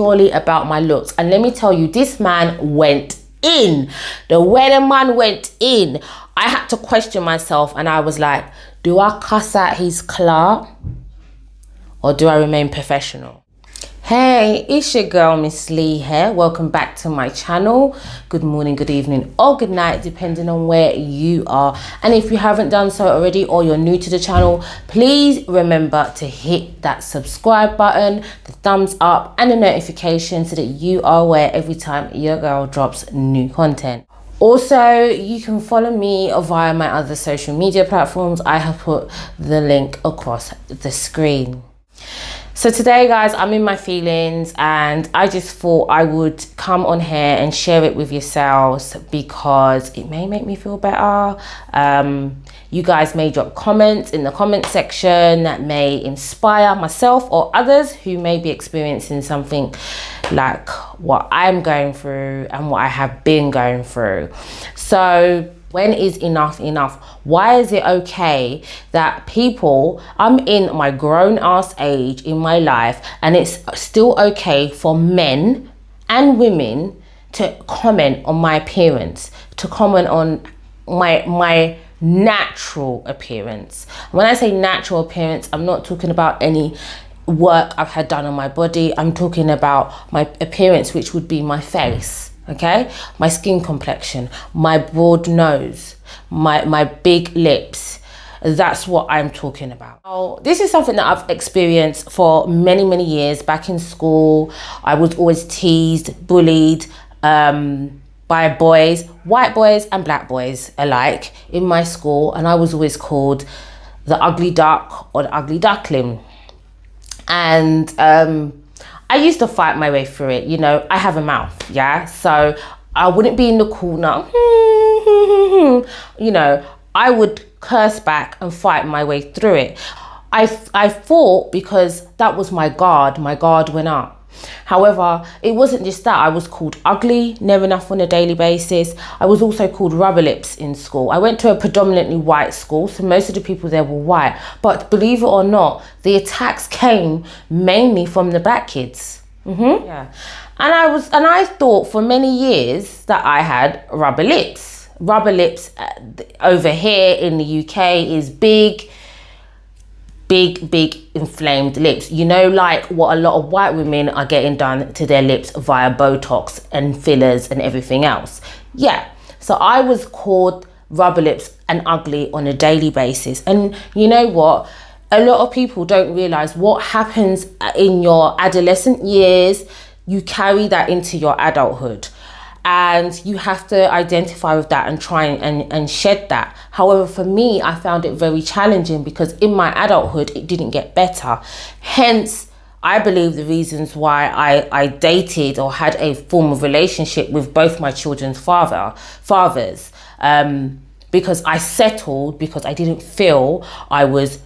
purely about my looks. And let me tell you, this man went in. The wedding man went in. I had to question myself, and I was like, do I cuss at his clout or do I remain professional? Hey, it's your girl Miss Lee here. Welcome back to my channel. Good morning, good evening, or good night, depending on where you are. And if you haven't done so already, or you're new to the channel, please remember to hit that subscribe button, the thumbs up, and the notification so that you are aware every time your girl drops new content. Also, you can follow me via my other social media platforms. I have put the link across the screen. So today, guys, I'm in my feelings, and I just thought I would come on here and share it with yourselves because it may make me feel better. You guys may drop comments in the comment section that may inspire myself or others who may be experiencing something like what I'm going through and what I have been going through. So when is enough enough? Why is it okay that people, I'm in my grown ass age in my life, and it's still okay for men and women to comment on my appearance, to comment on my natural appearance. When I say natural appearance, I'm not talking about any work I've had done on my body. I'm talking about my appearance, which would be my face. Okay, my skin complexion, my broad nose, my big lips. That's what I'm talking about. Now, this is something that I've experienced for many years. Back in school, I was always teased, bullied by boys, white boys and black boys alike in my school, and I was always called the ugly duck or the ugly duckling. And I used to fight my way through it. You know, I have a mouth, yeah? So I wouldn't be in the corner, you know, I would curse back and fight my way through it. I fought because that was my guard went up. However, it wasn't just that. I was called ugly near enough on a daily basis. I was also called rubber lips in school. I went to a predominantly white school, so most of the people there were white. But believe it or not, the attacks came mainly from the black kids. Yeah, and I thought for many years that I had rubber lips. Rubber lips over here in the UK is big inflamed lips, you know, like what a lot of white women are getting done to their lips via Botox and fillers and everything else. Yeah, so I was called rubber lips and ugly on a daily basis. And you know what, a lot of people don't realize what happens in your adolescent years. You carry that into your adulthood, and you have to identify with that and try and shed that. However, for me, I found it very challenging because in my adulthood, it didn't get better. Hence, I believe the reasons why I dated or had a form of relationship with both my children's fathers, because I settled because I didn't feel I was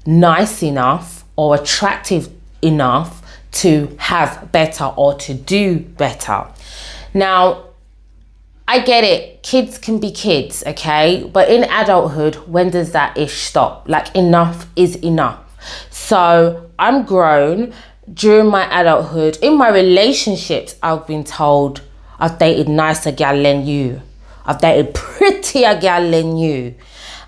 nice enough or attractive enough to have better or to do better. Now, I get it, kids can be kids, okay? But in adulthood, when does that ish stop? Like, enough is enough. So I'm grown. During my adulthood, in my relationships, I've been told I've dated nicer gal than you. I've dated prettier gal than you.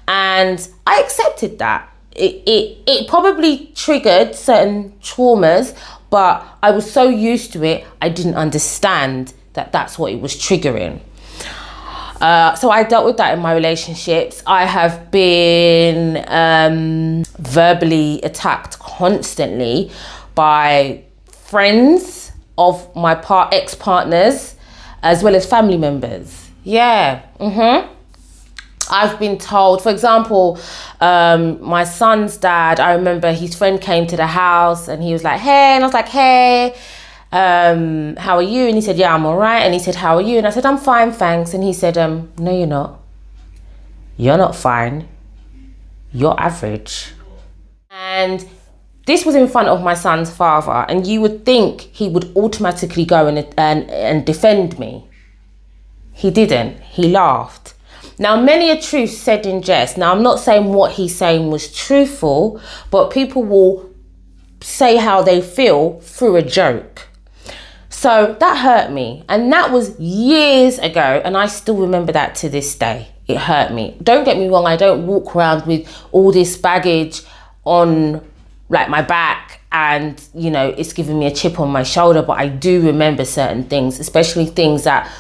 And I accepted that. It probably triggered certain traumas, but I was so used to it, I didn't understand that that's what it was triggering. So I dealt with that in my relationships. I have been verbally attacked constantly by friends of my ex-partners, as well as family members. Yeah. I've been told, for example, my son's dad, I remember his friend came to the house and he was like, hey, and I was like, hey, how are you? And he said, yeah, I'm all right. And he said, how are you? And I said, I'm fine, thanks. And he said, no, you're not. You're not fine. You're average. And this was in front of my son's father, and you would think he would automatically go and defend me. He didn't. He laughed. Now, many a truth said in jest. Now, I'm not saying what he's saying was truthful, but people will say how they feel through a joke. So that hurt me. And that was years ago. And I still remember that to this day. It hurt me. Don't get me wrong. I don't walk around with all this baggage on like my back and, you know, it's giving me a chip on my shoulder. But I do remember certain things, especially things that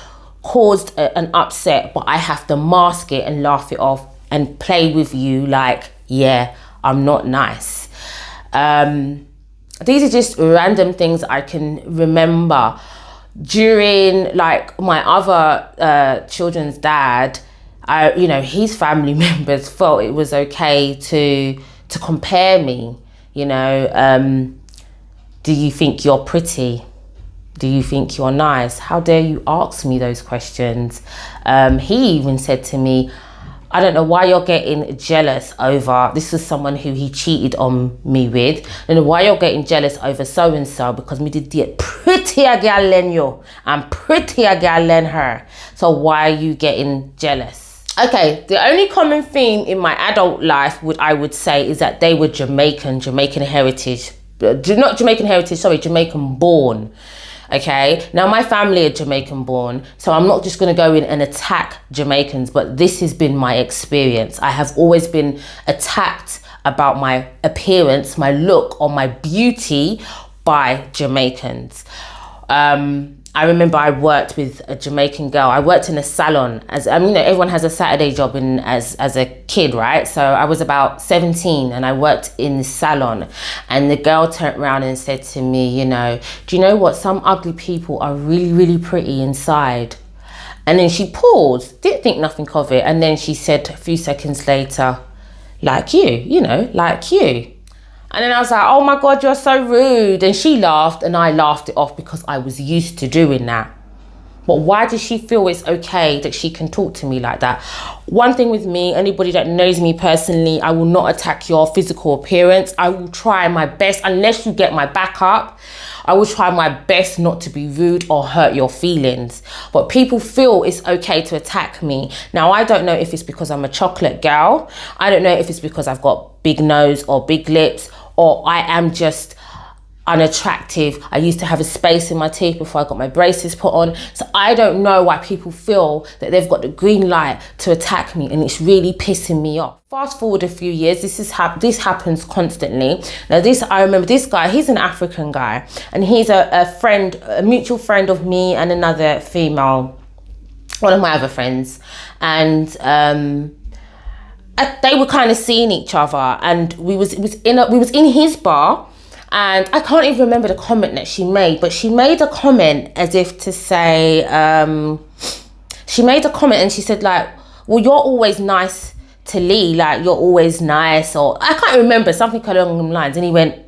caused an upset. But I have to mask it and laugh it off and play with you like, yeah, I'm not nice. These are just random things I can remember. During like my other children's dad, his family members felt it was okay to compare me. You know, do you think you're pretty? Do you think you're nice? How dare you ask me those questions? He even said to me, I don't know why you're getting jealous over, this is someone who he cheated on me with. I don't know why you're getting jealous over so-and-so because me did get prettier girl than you and prettier girl than her. So why are you getting jealous? Okay, the only common theme in my adult life I would say is that they were Jamaican heritage. Not Jamaican heritage, sorry, Jamaican born. Okay, now my family are Jamaican born, so I'm not just going to go in and attack Jamaicans, but this has been my experience. I have always been attacked about my appearance, my look, or my beauty by Jamaicans. I remember I worked with a Jamaican girl. I worked in a salon. Everyone has a Saturday job as a kid, right? So I was about 17 and I worked in the salon. And the girl turned around and said to me, do you know what? Some ugly people are really, really pretty inside. And then she paused, didn't think nothing of it. And then she said a few seconds later, like you, like you. And then I was like, oh my God, you're so rude. And she laughed and I laughed it off because I was used to doing that. But why does she feel it's okay that she can talk to me like that? One thing with me, anybody that knows me personally, I will not attack your physical appearance. I will try my best, unless you get my back up, I will try my best not to be rude or hurt your feelings. But people feel it's okay to attack me. Now, I don't know if it's because I'm a chocolate girl. I don't know if it's because I've got big nose or big lips, or I am just unattractive. I used to have a space in my teeth before I got my braces put on. So I don't know why people feel that they've got the green light to attack me, and it's really pissing me off. Fast forward a few years, this happens constantly. Now I remember this guy, he's an African guy, and he's a mutual friend of me and another female, one of my other friends. And they were kind of seeing each other, and we was in his bar. And I can't even remember the comment that she made, but she made a comment as if to say, she made a comment and she said like, well, you're always nice to Lee, like you're always nice, or I can't remember, something along them lines. And he went,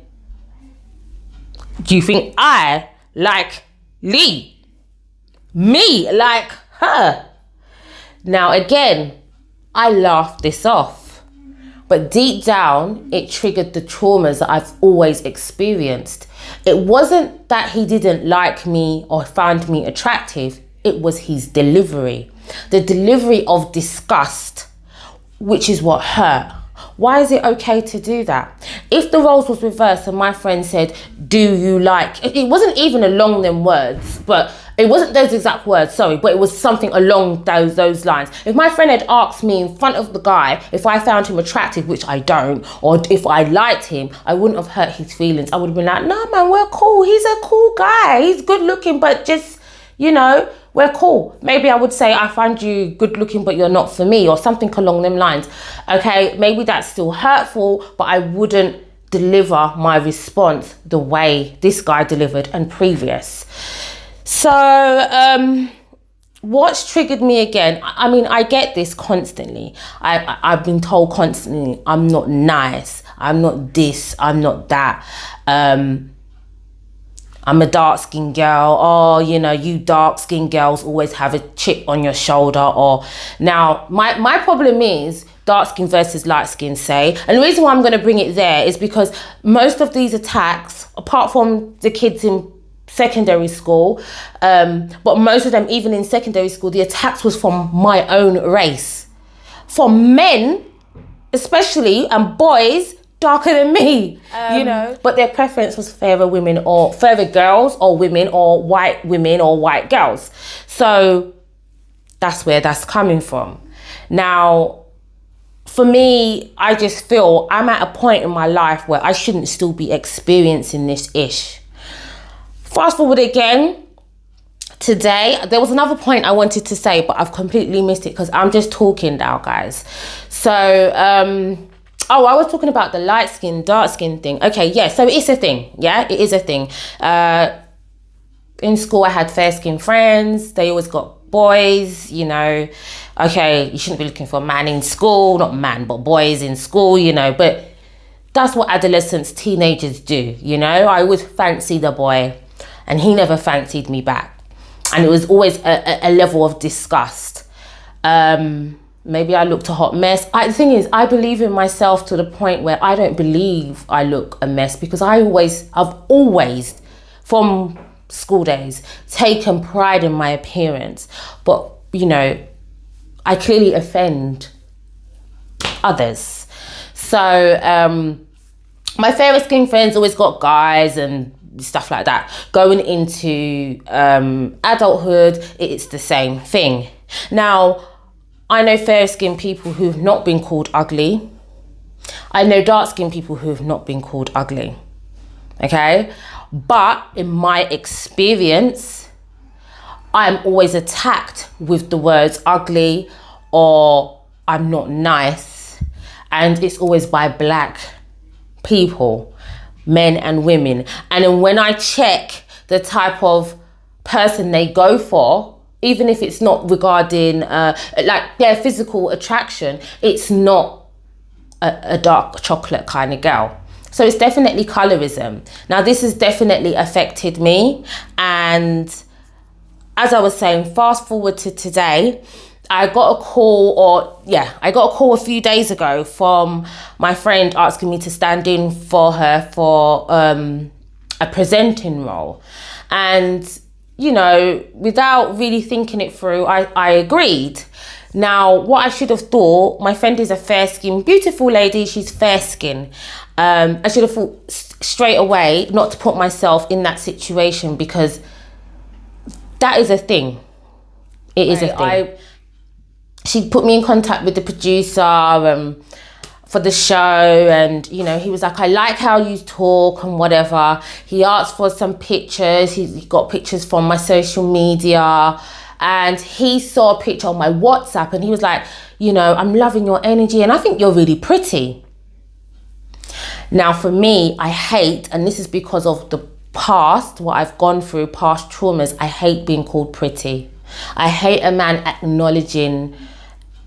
do you think I like Lee? Me like her? Now again, I laughed this off. But deep down, it triggered the traumas that I've always experienced. It wasn't that he didn't like me or found me attractive. It was his delivery. The delivery of disgust, which is what hurt. Why is it okay to do that? If the roles was reversed and my friend said, do you like, it wasn't even along them words, but it wasn't those exact words, sorry, but it was something along those lines. If my friend had asked me in front of the guy if I found him attractive, which I don't, or if I liked him, I wouldn't have hurt his feelings. I would have been like, no man, we're cool. He's a cool guy. He's good looking, but just, we're cool. Maybe I would say, I find you good looking, but you're not for me, or something along them lines. Okay, maybe that's still hurtful, but I wouldn't deliver my response the way this guy delivered and previous. So, what's triggered me again? I mean, I get this constantly. I've been told constantly, I'm not nice. I'm not this, I'm not that. I'm a dark-skinned girl. Oh, you dark-skinned girls always have a chip on your shoulder. Or now, my problem is dark-skin versus light-skin, say. And the reason why I'm going to bring it there is because most of these attacks, apart from the kids in secondary school, but most of them, even in secondary school, the attacks was from my own race. For men, especially, and boys, darker than me, you know. But their preference was fairer women or fairer girls or women or white girls. So that's where that's coming from. Now, for me, I just feel I'm at a point in my life where I shouldn't still be experiencing this ish. Fast forward again. Today, there was another point I wanted to say, but I've completely missed it because I'm just talking now, guys. So, I was talking about the light skin, dark skin thing. Okay, yeah, so it's a thing. Yeah, it is a thing. In school, I had fair skin friends. They always got boys, you know. Okay, you shouldn't be looking for a man in school, not man, but boys in school, you know. But that's what adolescents, teenagers do, you know. I always fancy the boy, and he never fancied me back. And it was always a level of disgust. Maybe I looked a hot mess. The thing is, I believe in myself to the point where I don't believe I look a mess, because I've always, from school days, taken pride in my appearance. But, you know, I clearly offend others. So, my fairer skin friends always got guys and stuff like that. Going into adulthood, it's the same thing. Now, I know fair skinned people who've not been called ugly. I know dark skinned people who've not been called ugly. Okay? But in my experience, I'm always attacked with the words ugly or I'm not nice. And it's always by black people, men and women. And then when I check the type of person they go for, even if it's not regarding like their physical attraction, it's not a dark chocolate kind of girl. So it's definitely colorism. Now, this has definitely affected me. And as I was saying, fast forward to today, I got a call a few days ago from my friend asking me to stand in for her for a presenting role. And, you know, without really thinking it through, I agreed. Now, what I should have thought, my friend is a fair-skinned, beautiful lady. She's fair-skinned. I should have thought straight away not to put myself in that situation, because that is a thing. It is a thing. She put me in contact with the producer for the show, and, you know, he was like, I like how you talk and whatever. He asked for some pictures. He got pictures from my social media, and he saw a picture on my WhatsApp, and he was like, you know, I'm loving your energy and I think you're really pretty. Now, for me, I hate, and this is because of the past, what I've gone through, past traumas, I hate being called pretty. I hate a man acknowledging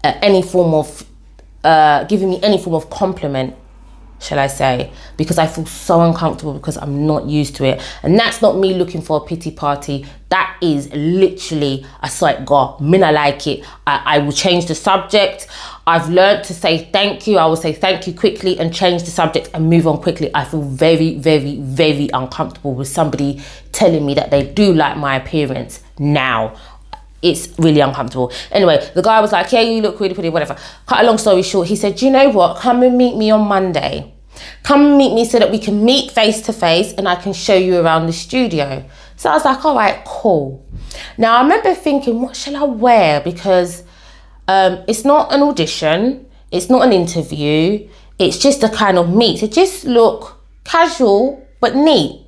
any form of, giving me any form of compliment, shall I say, because I feel so uncomfortable because I'm not used to it. And that's not me looking for a pity party. That is literally a sight God. Me not like it. I will change the subject. I've learned to say thank you. I will say thank you quickly and change the subject and move on quickly. I feel very, very, very uncomfortable with somebody telling me that they do like my appearance now. It's really uncomfortable. Anyway, the guy was like, yeah, you look really pretty, whatever. Cut a long story short, he said, you know what? Come and meet me on Monday. Come and meet me so that we can meet face to face and I can show you around the studio. So I was like, all right, cool. Now, I remember thinking, what shall I wear? Because it's not an audition. It's not an interview. It's just a kind of meet. So just look casual, but neat.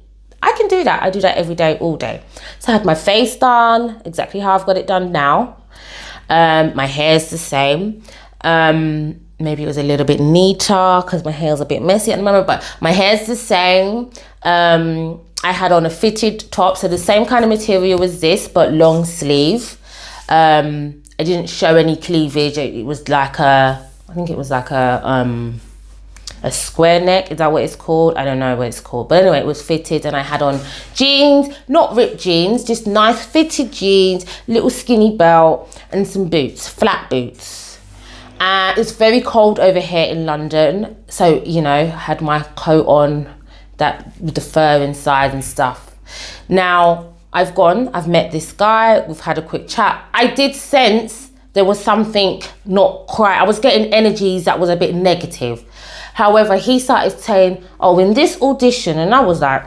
I can do that. I do that every day, all day. So I had my face done, exactly how I've got it done now. My hair's the same. Maybe it was a little bit neater because my hair's a bit messy at the moment, but my hair's the same. I had on a fitted top, so the same kind of material as this, but long sleeve. I didn't show any cleavage. It was like I think it was like a square neck, is that what it's called? I don't know what it's called, but anyway, it was fitted, and I had on jeans, not ripped jeans, just nice fitted jeans, little skinny belt, and some boots, flat boots. And it's very cold over here in London, so, you know, I had my coat on, that with the fur inside and stuff. Now, I've met this guy, we've had a quick chat. I did sense there was something not quite, I was getting energies that was a bit negative. However, he started saying, oh, in this audition, and I was like,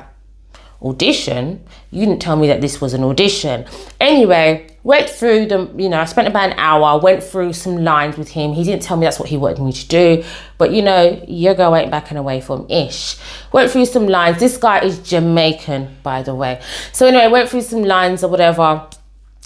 audition? You didn't tell me that this was an audition. Anyway, went through I spent about an hour, went through some lines with him. He didn't tell me that's what he wanted me to do, but your girl ain't backing away from ish. Went through some lines. This guy is Jamaican, by the way. So anyway, went through some lines or whatever.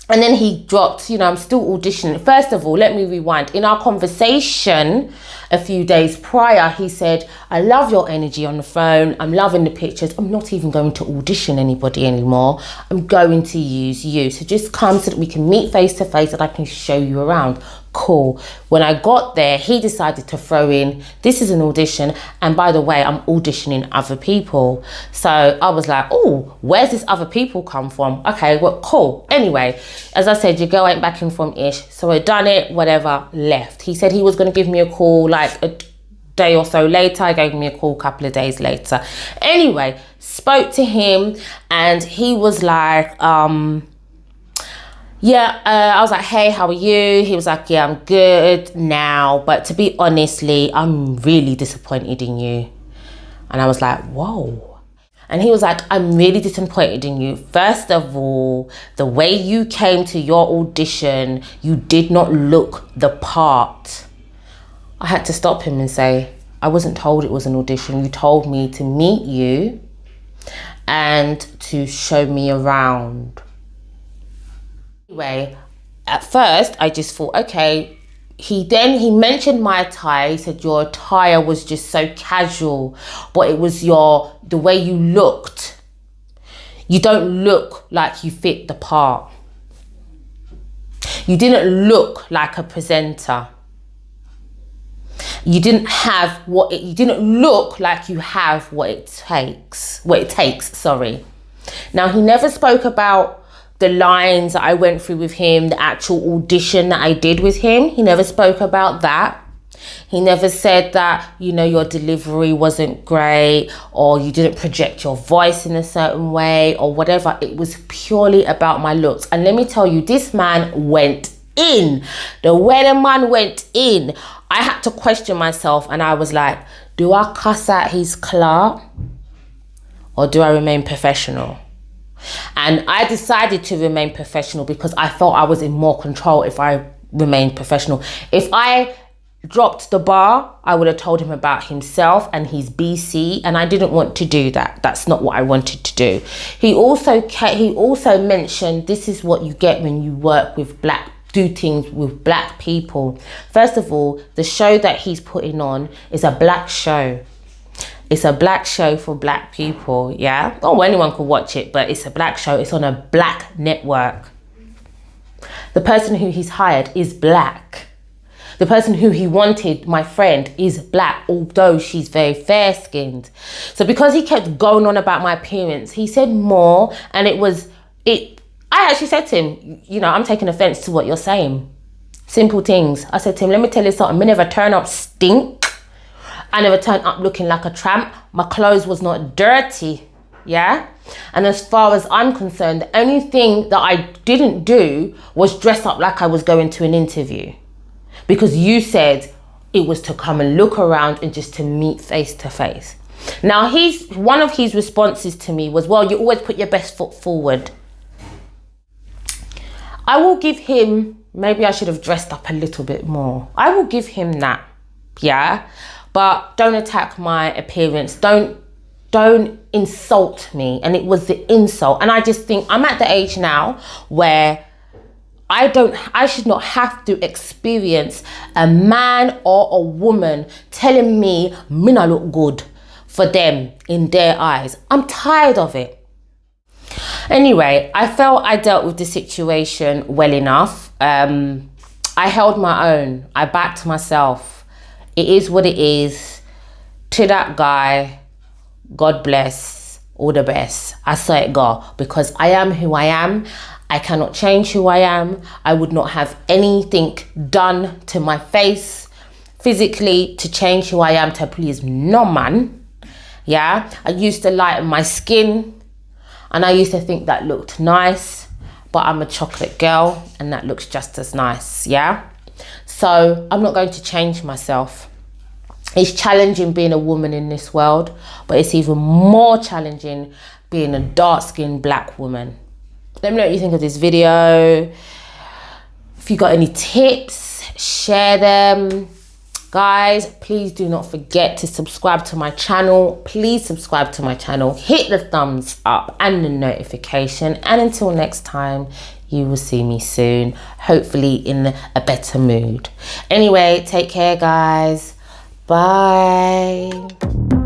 And then he dropped, I'm still auditioning. First of all, let me rewind. In our conversation a few days prior, he said, I love your energy on the phone. I'm loving the pictures. I'm not even going to audition anybody anymore. I'm going to use you. So just come so that we can meet face to face and I can show you around. Cool. When I got there, he decided to throw in, this is an audition. And by the way, I'm auditioning other people. So I was like, oh, where's this other people come from? Okay, well, cool. Anyway, as I said, your girl ain't backing from ish. So I done it, whatever, left. He said he was going to give me a call like a day or so later. He gave me a call a couple of days later. Anyway, spoke to him and he was like, I was like, hey, how are you? He was like, yeah, I'm good now. But to be honestly, I'm really disappointed in you. And I was like, whoa. And he was like, I'm really disappointed in you. First of all, the way you came to your audition, you did not look the part. I had to stop him and say, I wasn't told it was an audition. You told me to meet you and to show me around. Anyway, at first I just thought, okay. He mentioned my attire. He said your attire was just so casual, but it was the way you looked. You don't look like you fit the part. You didn't look like a presenter. You didn't look like you have what it takes, sorry. Now, he never spoke about the lines that I went through with him, the actual audition that I did with him. He never spoke about that. He never said that, your delivery wasn't great or you didn't project your voice in a certain way or whatever. It was purely about my looks. And let me tell you, this man went in. The wedding man went in. I had to question myself and I was like, do I cuss at his clerk or do I remain professional? And I decided to remain professional because I felt I was in more control if I remained professional. If I dropped the bar, I would have told him about himself and his BC, and I didn't want to do that. That's not what I wanted to do. He also mentioned this is what you get when you work with do things with black people. First of all, the show that he's putting on is a black show. It's a black show for black people, yeah? Oh, anyone could watch it, but it's a black show. It's on a black network. The person who he's hired is black. The person who he wanted, my friend, is black, although she's very fair-skinned. So because he kept going on about my appearance, he said more, and I actually said to him, I'm taking offense to what you're saying. Simple things. I said to him, let me tell you something. I never turn up stink. I never turned up looking like a tramp. My clothes was not dirty, yeah? And as far as I'm concerned, the only thing that I didn't do was dress up like I was going to an interview. Because you said it was to come and look around and just to meet face to face. Now, one of his responses to me was, well, you always put your best foot forward. I will give him, maybe I should have dressed up a little bit more. I will give him that, yeah? But don't attack my appearance. Don't insult me. And it was the insult. And I just think I'm at the age now where I should not have to experience a man or a woman telling me I look good for them in their eyes. I'm tired of it. Anyway, I felt I dealt with the situation well enough. I held my own. I backed myself. It is what it is. To that guy, God bless, all the best. I saw it go because I am who I am. I cannot change who I am. I would not have anything done to my face physically to change who I am to please no man. Yeah, I used to lighten my skin and I used to think that looked nice, but I'm a chocolate girl and that looks just as nice, yeah? So I'm not going to change myself. It's challenging being a woman in this world, but it's even more challenging being a dark-skinned black woman. Let me know what you think of this video. If you got any tips, share them. Guys, please do not forget to subscribe to my channel. Please subscribe to my channel. Hit the thumbs up and the notification. And until next time, you will see me soon. Hopefully in a better mood. Anyway, take care, guys. Bye.